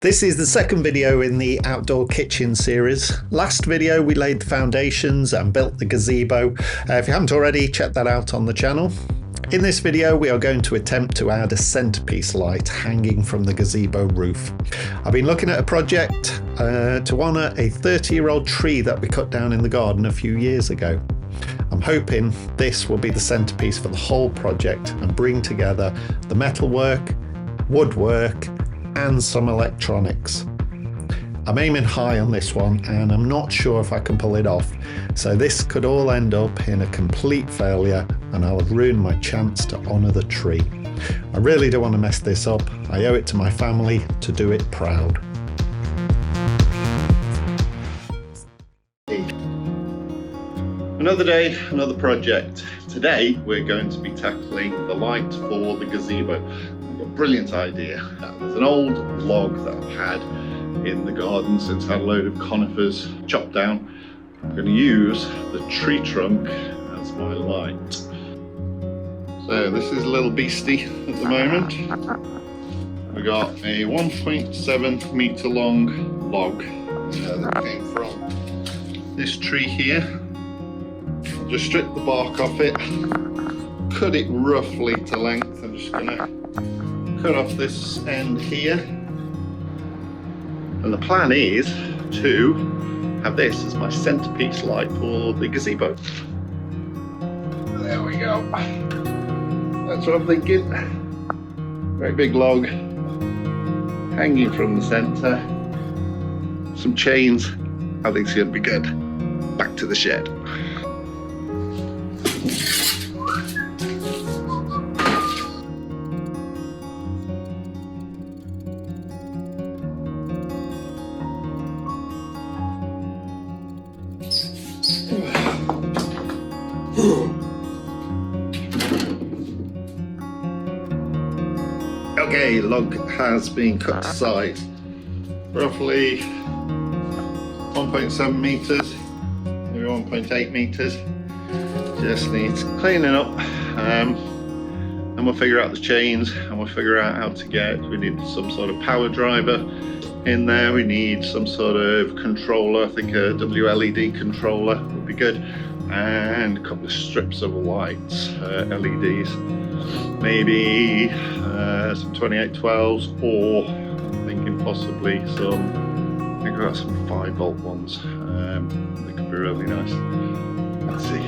This is the second video in the outdoor kitchen series. Last video we laid the foundations and built the gazebo. If you haven't already, check that out on the channel. In this video we are going to attempt to add a centerpiece light hanging from the gazebo roof. I've been looking at a project to honour a 30-year-old tree that we cut down in the garden a few years ago. I'm hoping this will be the centerpiece for the whole project and bring together the metalwork, woodwork and some electronics. I'm aiming high on this one and I'm not sure if I can pull it off, so this could all end up in a complete failure and I'll ruin my chance to honour the tree. I really don't want to mess this up. I owe it to my family to do it proud. Another day, another project. Today we're going to be tackling the light for the gazebo. Brilliant idea. There's an old log that I've had in the garden since I had a load of conifers chopped down. I'm going to use the tree trunk as my light. So this is a little beastie at the moment. We got a 1.7 metre long log that came from this tree here. Just strip the bark off it, cut it roughly to length. I'm just going to cut off this end here, and the plan is to have this as my centerpiece light for the gazebo. There we go. That's what I'm thinking. Very big log hanging from the center, some chains. I think it's going to be good. Back to the shed. Okay, log has been cut to size, roughly 1.7 metres, maybe 1.8 metres. Just needs cleaning up, and we'll figure out the chains and we'll figure out how to get, we need some sort of power driver in there, we need some sort of controller, I think a WLED controller would be good, and a couple of strips of lights, LEDs, maybe some 2812s, or I'm thinking possibly some, I think I've got some 5-volt ones, they could be really nice. Let's see.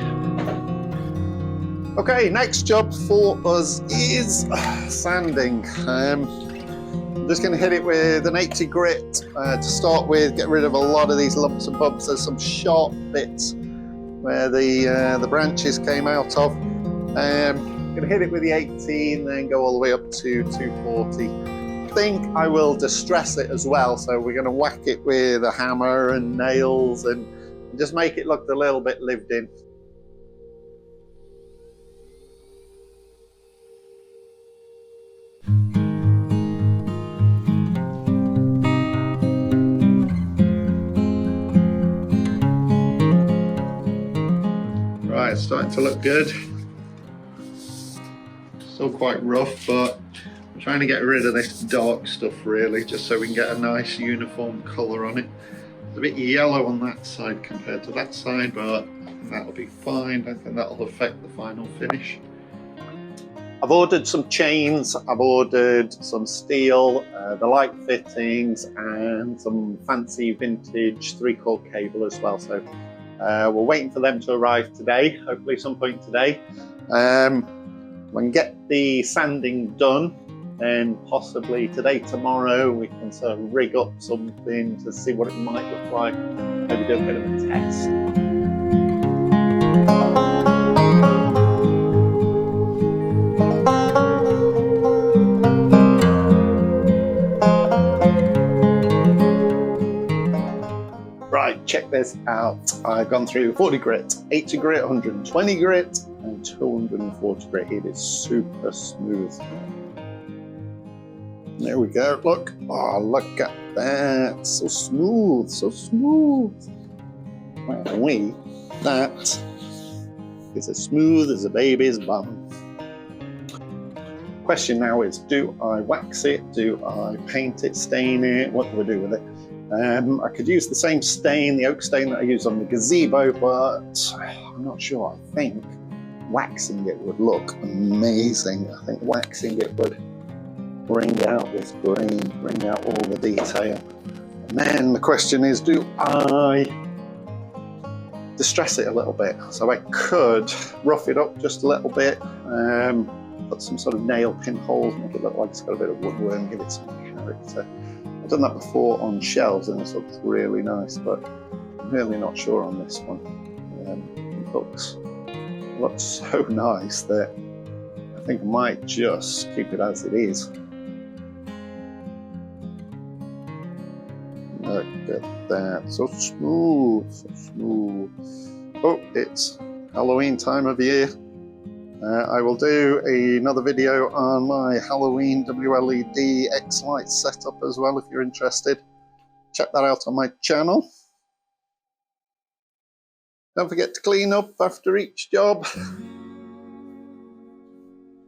Okay, next job for us is sanding. I'm just going to hit it with an 80 grit to start with, get rid of a lot of these lumps and bumps. There's some sharp bits where the branches came out of. Going to hit it with the 18, then go all the way up to 240. I think I will distress it as well, so we're going to whack it with a hammer and nails and just make it look a little bit lived in. Right, it's starting to look good. Still quite rough, but I'm trying to get rid of this dark stuff really, just so we can get a nice uniform colour on it. It's a bit yellow on that side compared to that side, but I think that'll be fine. I don't think that'll affect the final finish. I've ordered some chains, I've ordered some steel, the light fittings, and some fancy vintage 3-core cable as well. So we're waiting for them to arrive today, hopefully some point today. When we get the sanding done, then possibly today, tomorrow, we can sort of rig up something to see what it might look like. Maybe do a bit of a test. Right, check this out. I've gone through 40 grit, 80 grit, 120 grit, and 240 grit. It is super smooth. There we go, look. Oh, look at that. So smooth, so smooth. Wow, that is as smooth as a baby's bum. Question now is, do I wax it? Do I paint it, stain it? What do I do with it? I could use the same stain, the oak stain that I use on the gazebo, but I'm not sure. I think waxing it would look amazing. I think waxing it would bring out this green, bring out all the detail. And then the question is, do I distress it a little bit? So I could rough it up just a little bit, put some sort of nail pin holes, make it look like it's got a bit of woodworm, give it some character. I've done that before on shelves and this looks really nice, but I'm really not sure on this one. It looks so nice that I think I might just keep it as it is. Look at that, so smooth, so smooth. Oh, it's Halloween time of year. I will do another video on my Halloween WLED X-Light setup as well if you're interested. Check that out on my channel. Don't forget to clean up after each job.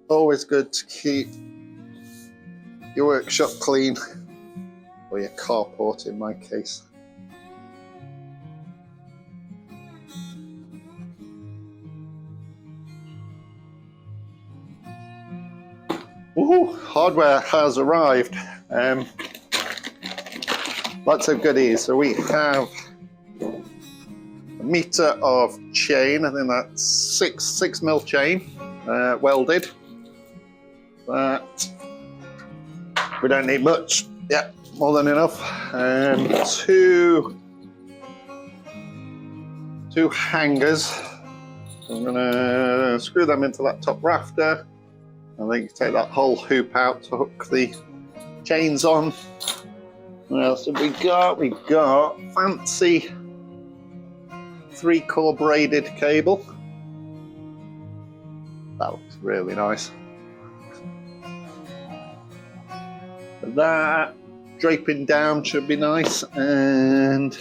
Always good to keep your workshop clean, or your carport in my case. Woohoo! Hardware has arrived. Lots of goodies. So we have a meter of chain. I think that's 6mm chain, welded. That we don't need much. Yeah, more than enough. Two hangers. I'm gonna screw them into that top rafter. I think take that whole hoop out to hook the chains on. What else have we got? We've got fancy 3-core braided cable. That looks really nice. That draping down should be nice, and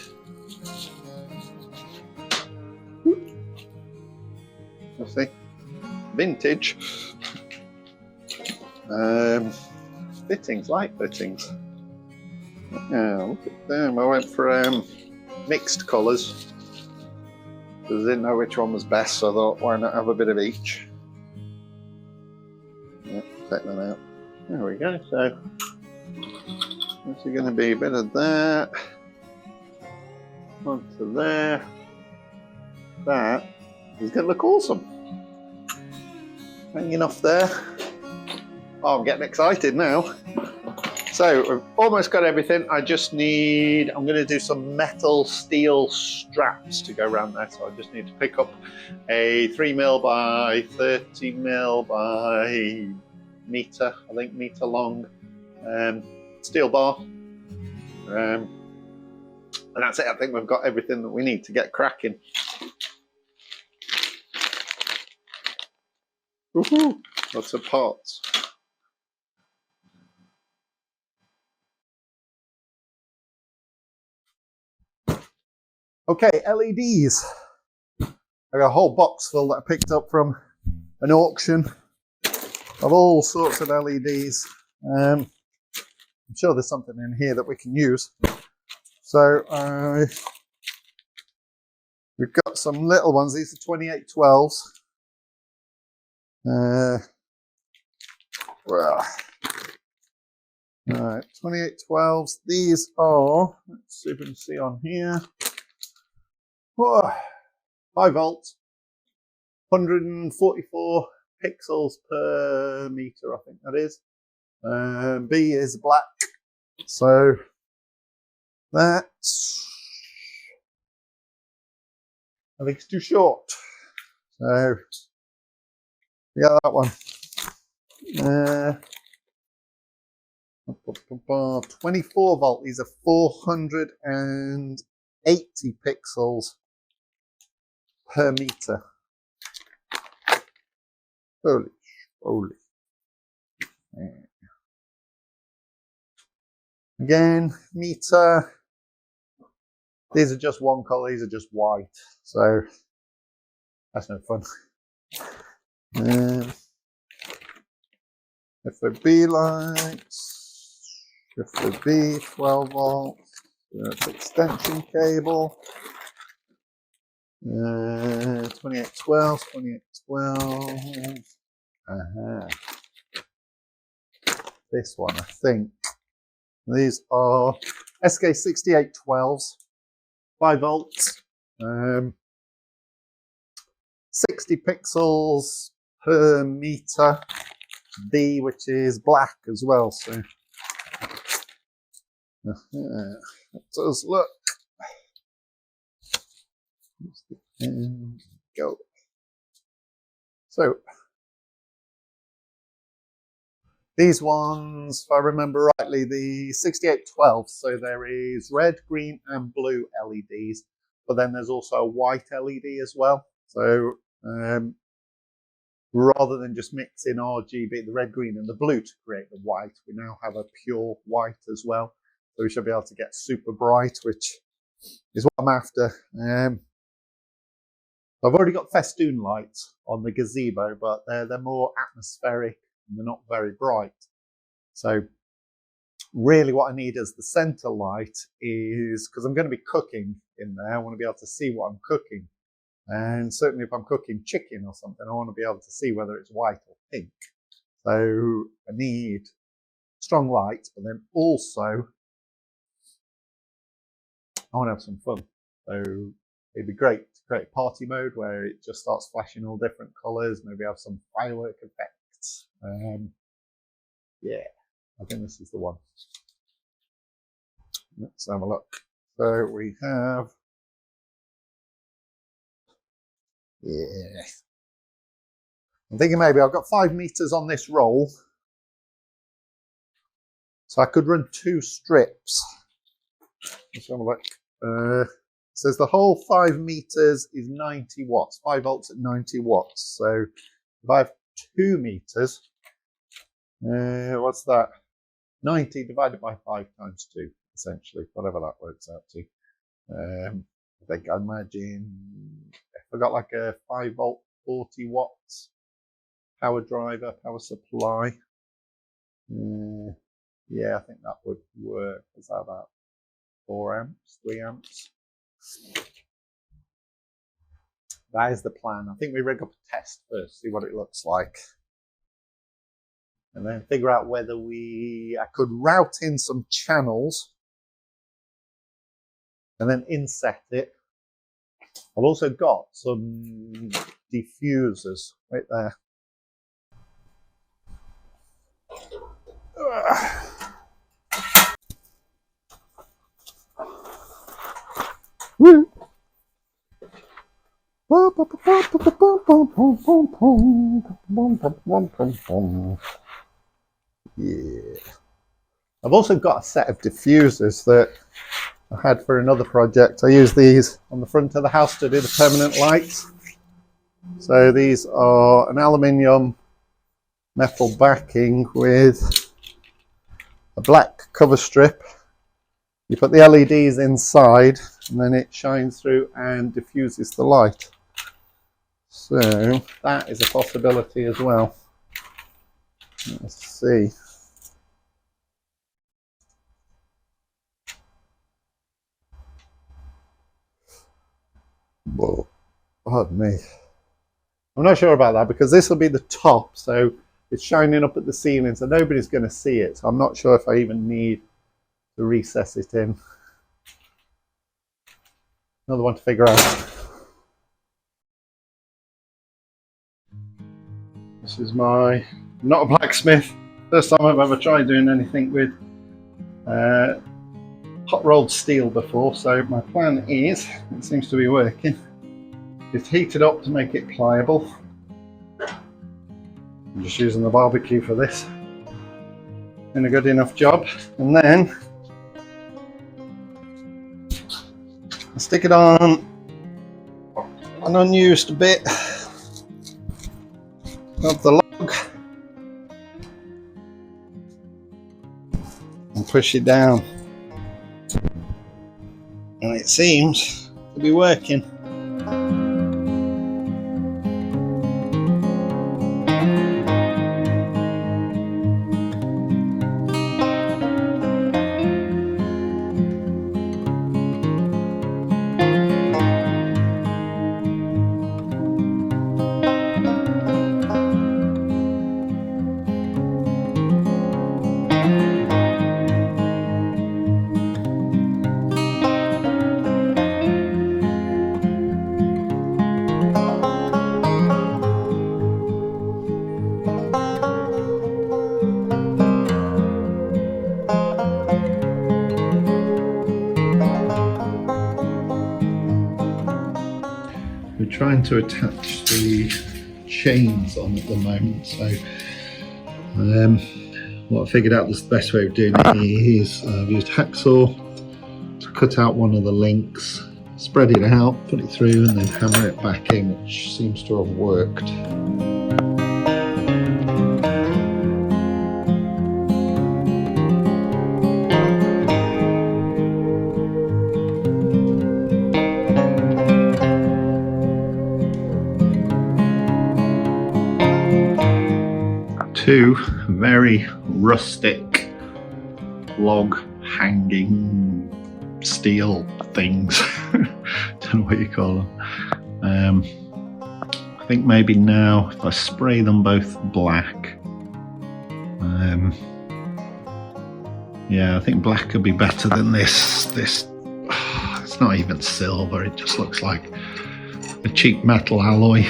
let's see, vintage. Fittings, light fittings. Yeah, look at them. I went for mixed colours because I didn't know which one was best, so I thought, why not have a bit of each? Yeah, take that out. There we go. So this is going to be a bit of that onto there. That is going to look awesome. Hanging off there. Oh, I'm getting excited now. So we've almost got everything. I just need, I'm going to do some metal steel straps to go around there. So I just need to pick up a 3mm by 30mm by metre, I think metre long steel bar. And that's it. I think we've got everything that we need to get cracking. Woohoo! Lots of parts. Okay, LEDs. I got a whole box full that I picked up from an auction of all sorts of LEDs. I'm sure there's something in here that we can use. So we've got some little ones. These are 2812s. Right, 2812s. These are, let's see if we can see on here. 5 volts, 144 pixels per meter, I think that is. B is black, so that's, I think it's too short. So we got that one. 24 volt. These are 480 pixels per meter. Holy. Again, meter. These are just one color. These are just white. So that's no fun. FOB lights, FOB 12 volts, extension cable, 2812, 2812. This one, I think. These are SK6812s, 5 volts, 60 pixels per meter, D, which is black as well. So it does look. And go. So these ones, if I remember rightly, the 6812, so there is red, green and blue LEDs, but then there's also a white LED as well. So rather than just mixing RGB, the red, green and the blue to create the white, we now have a pure white as well. So we should be able to get super bright, which is what I'm after. I've already got festoon lights on the gazebo, but they're more atmospheric and they're not very bright. So really what I need as the center light is, because I'm going to be cooking in there, I want to be able to see what I'm cooking. And certainly if I'm cooking chicken or something, I want to be able to see whether it's white or pink. So I need strong light, but then also I want to have some fun. So it'd be great to create party mode where it just starts flashing all different colors, maybe have some firework effects. Yeah, I think this is the one. Let's have a look. So we have, yeah, I'm thinking maybe I've got 5 meters on this roll, so I could run 2 strips. Let's have a look. It says the whole 5 meters is 90 watts, 5 volts at 90 watts. So if I have 2 meters, what's that? 90 divided by 5 times 2, essentially, whatever that works out to. I think I imagine if I got like a 5 volt, 40 watts power driver, power supply. Yeah, I think that would work. Is that about 4 amps, 3 amps? That is the plan. I think we rig up a test first, see what it looks like. And then figure out whether I could route in some channels and then inset it. I've also got some diffusers right there. Woo! Yeah. I've also got a set of diffusers that I had for another project. I use these on the front of the house to do the permanent lights. So these are an aluminium metal backing with a black cover strip. You put the LEDs inside and then it shines through and diffuses the light. So that is a possibility as well. Let's see. Whoa, pardon me. I'm not sure about that because this will be the top, so it's shining up at the ceiling, so nobody's going to see it. So I'm not sure if I even need to recess it in. Another one to figure out. This is I'm not a blacksmith. First time I've ever tried doing anything with hot rolled steel before, so my plan is, it seems to be working, is heat it up to make it pliable. I'm just using the barbecue for this. Doing a good enough job. And then I stick it on an unused bit of the log and push it down. And it seems to be working. trying to attach the chains on at the moment, so what I figured out was the best way of doing it is I've used hacksaw to cut out one of the links, spread it out, put it through, and then hammer it back in, which seems to have worked. Two very rustic log hanging steel things. Don't know what you call them. I think maybe now if I spray them both black, yeah, I think black could be better than this. It's not even silver, it just looks like a cheap metal alloy.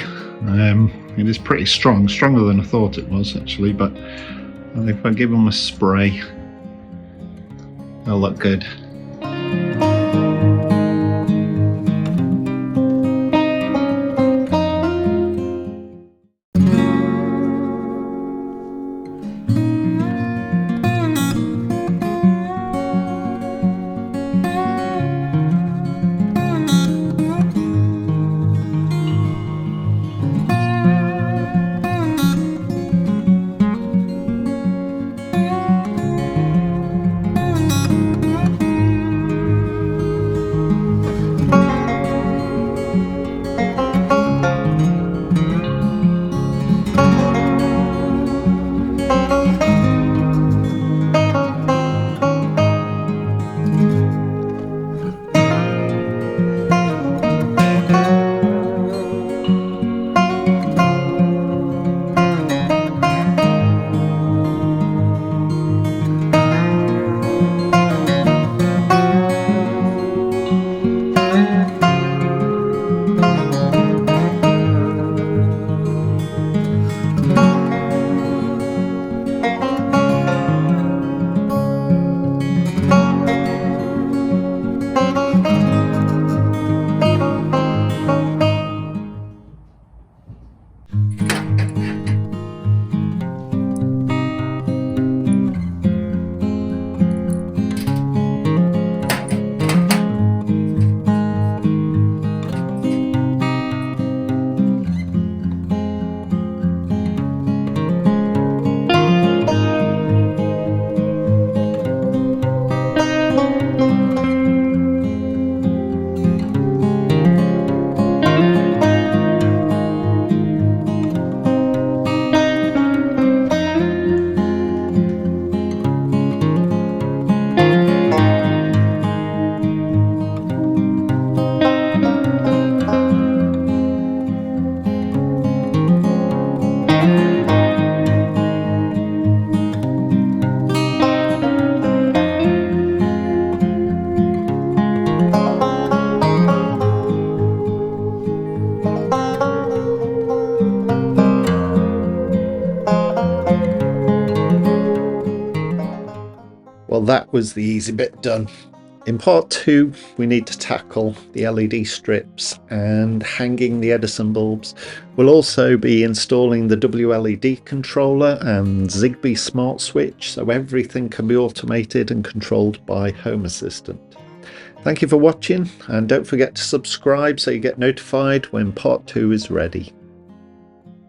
It is pretty strong, stronger than I thought it was actually, but if I give them a spray, they'll look good. Well, that was the easy bit done. In part 2, we need to tackle the LED strips and hanging the Edison bulbs. We'll also be installing the WLED controller and Zigbee smart switch, so everything can be automated and controlled by Home Assistant. Thank you for watching, and don't forget to subscribe so you get notified when part 2 is ready.